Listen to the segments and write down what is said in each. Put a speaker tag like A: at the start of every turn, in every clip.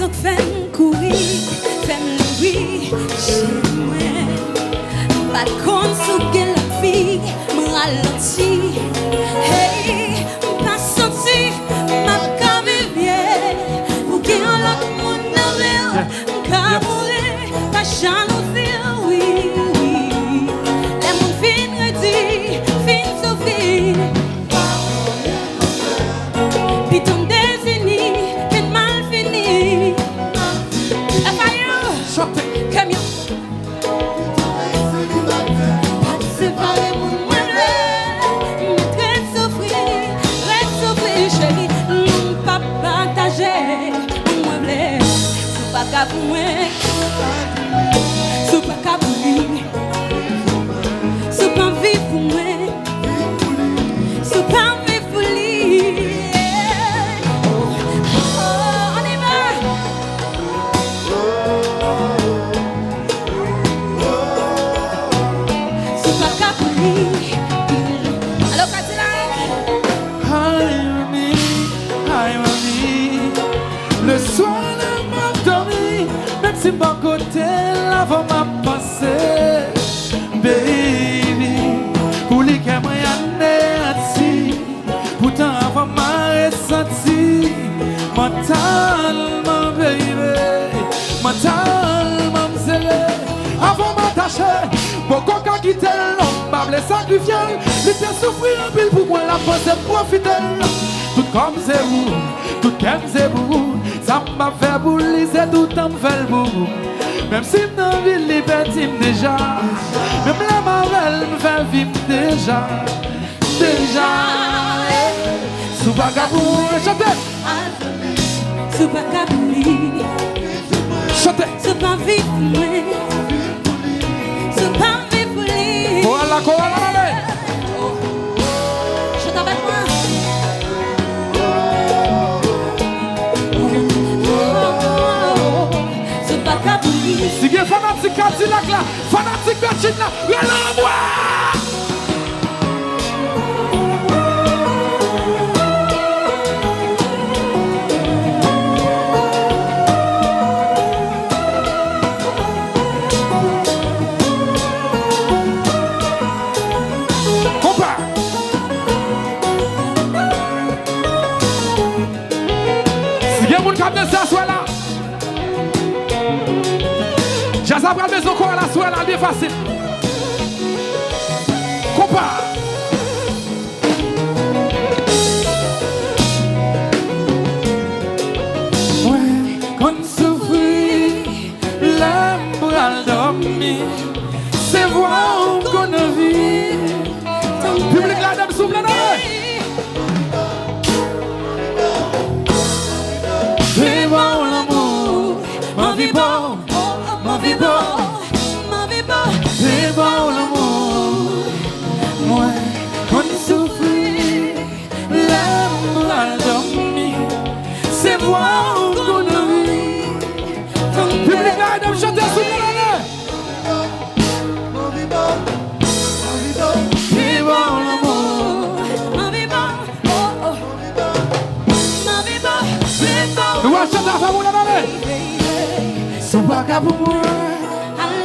A: les autres font courir, font lever chez moi. Pas contre sous quelle fille me ralentit. Hey, pas sorti, ma cavivière. Pour qu'il y ait l'autre monde dans l'air, car mourir, pas jalousie, oui, oui. Les mondes fin redis, fin sauvé. Puis ton désigné, fin mal fini.
B: Chantez.
A: Come here. Séparer mon moelle, me très souffrir, chérie. Non, pas partager, moi blesse. C'est pas qu'à pour moi, c'est pas qu'à pour lui, c'est pas vie pour moi, c'est pas vie pour lui. Oh, on y va. Allô, Katina?
B: Le soir, elle m'a dormi, même si mon côté, l'avant m'a passé. Baby, pour les caméras, pourtant, avant m'a ressenti. Mentalement, baby, mentalement, m'zélé. Avant m'attacher, pourquoi quand quitter l'homme, m'a blessé sacrifier. J'étais souffrir un peu pour moi, la pensée profiter. Tout comme c'est vous, tout comme c'est vous. Ça m'a fait bouler, c'est tout en fait vous. Même si ma vie liberté déjà. Même la marelle me fait vivre déjà. Déjà. Sous vagabond, chantez.
A: Sous vagabond.
B: Chantez.
A: Sous pas vie pour moi. Sous pas vie pour lui.
B: Koala, koala, allez.
A: Chante avec moi. Sous vagabond.
B: Si vous êtes fanatique Cadillac là, fanatique Bertine là, l'envoie. Ça prend maison quoi la soirée là bien facile. Compare. Ouais, quand souffrir, l'amour à dormir, c'est voir qu'on a vu. Public la dame souffle là. C'est voir l'amour, ma vie bon. Ma vie bon, c'est bon l'amour. Moi, quand souffrir, l'amour à dormir, c'est moi qu'on a vu. Public là, dame chantez sous le nez. Ma vie bon, c'est bon l'amour.
A: Ma vie bon, oh oh. Ma vie bon, c'est bon.
B: Nous allons chanter la femme ou la nez. Sous pas qu'à pour moi.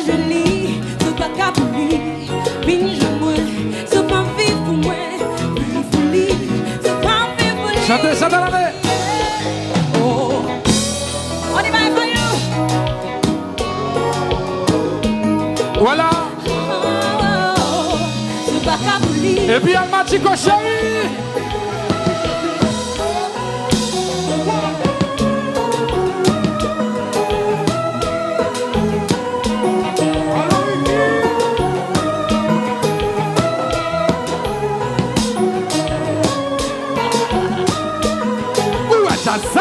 A: Jolie, c'est pas qu'à pour lui. Binge moi, c'est pas vie pour moi. Vie pour lui, c'est pas vie pour lui.
B: Chantez, chantez la main.
A: Oh, on y va for you.
B: Voilà.
A: Oh, c'est pas qu'à pour lui.
B: Et puis elle m'a dit que chérie. Ça.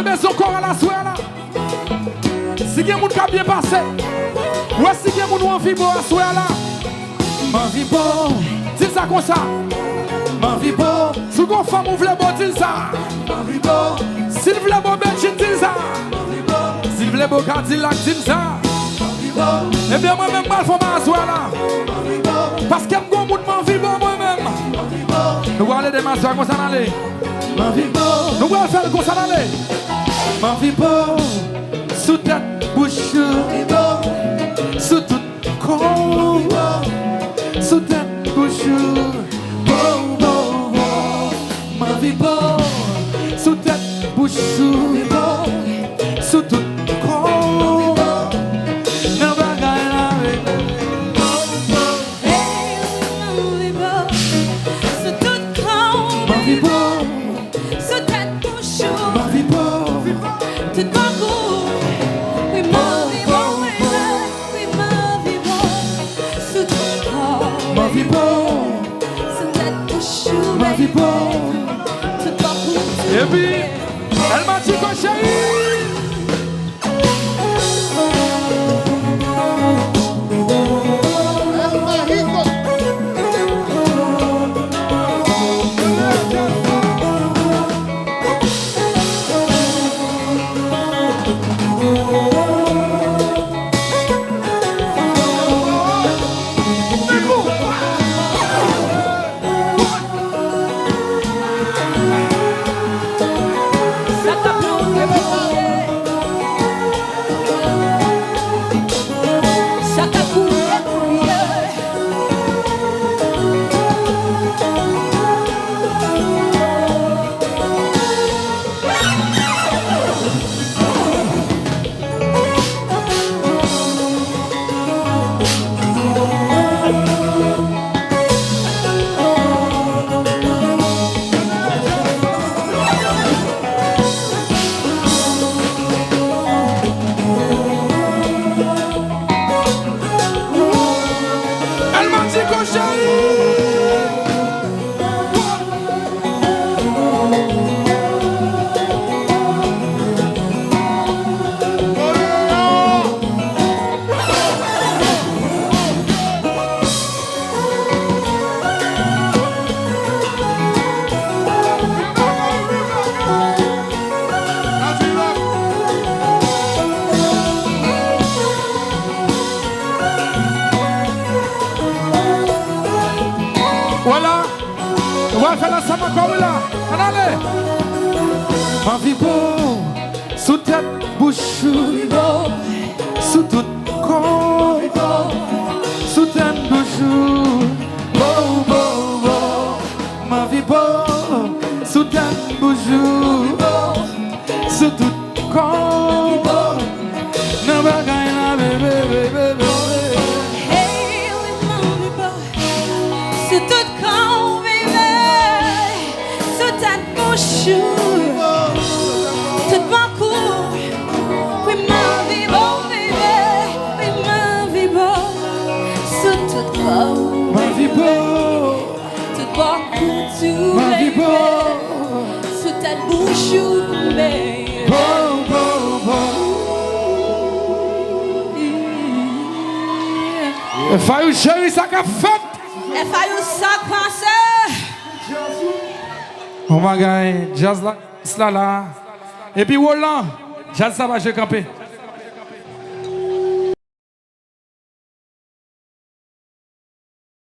B: Malmaison corps à la soirée là. Si quelqu'un qui a bien passé, ou si quelqu'un qui a envie de la soirée là. M'envie beau, dis ça comme ça. M'envie beau, si vous femme vous voulez beau, dis ça. M'envie beau, si vous voulez beau, dis ça. Si vous voulez beau, Cadillac, dis ça. Eh bien moi-même, je vais faire ma soirée là. Parce que je m'envie beau moi-même. Nous allons aller de ma soirée comme ça aller. Nous allons faire comme ça aller. M'envie beau, sous tête, bouche, sous tout corps. Sous tête, bouche, beau, beau, beau. Ma vie beau, sous tête, bouche, beau. Sous tout corps. Non, bagaille la vie.
A: Hey, ma vie beau, sous tout corps.
B: Ma vie beau,
A: sous tête, bouche,
B: ma vie beau.
A: tout beaucoup. Oui, ma vie beau, oui, ma vie beau, sous tout corps.
B: Ma vie beau, ma vie beau. Et puis, elle m'a dit qu'on chérie. Voilà, on va faire la sama comme là. Allez. Ma vie beau, sous tête, bouche, sous tout corps, sous tête, bouche, beau, beau, beau. Ma vie beau, sous tête, bouche, sous tout corps. Non, bagaille la bébé, bébé, bébé.
A: Hey, oui, ma vie beau, sous tout corps, bébé, sous ta bouche, tout parcours. Oui, ma vie beau, bébé, oui, ma vie beau, sous tout corps.
B: Ma vie beau,
A: tout parcours, tout
B: ma vie
A: bébé,
B: beau,
A: sous ta bouche, bébé.
B: beau, beau, beau. Il faut chérie ça qu'a fait.
A: Il faut ça passer.
B: Oh my God, jazz là, cela là. Et puis Roland, jazz ça va je camper.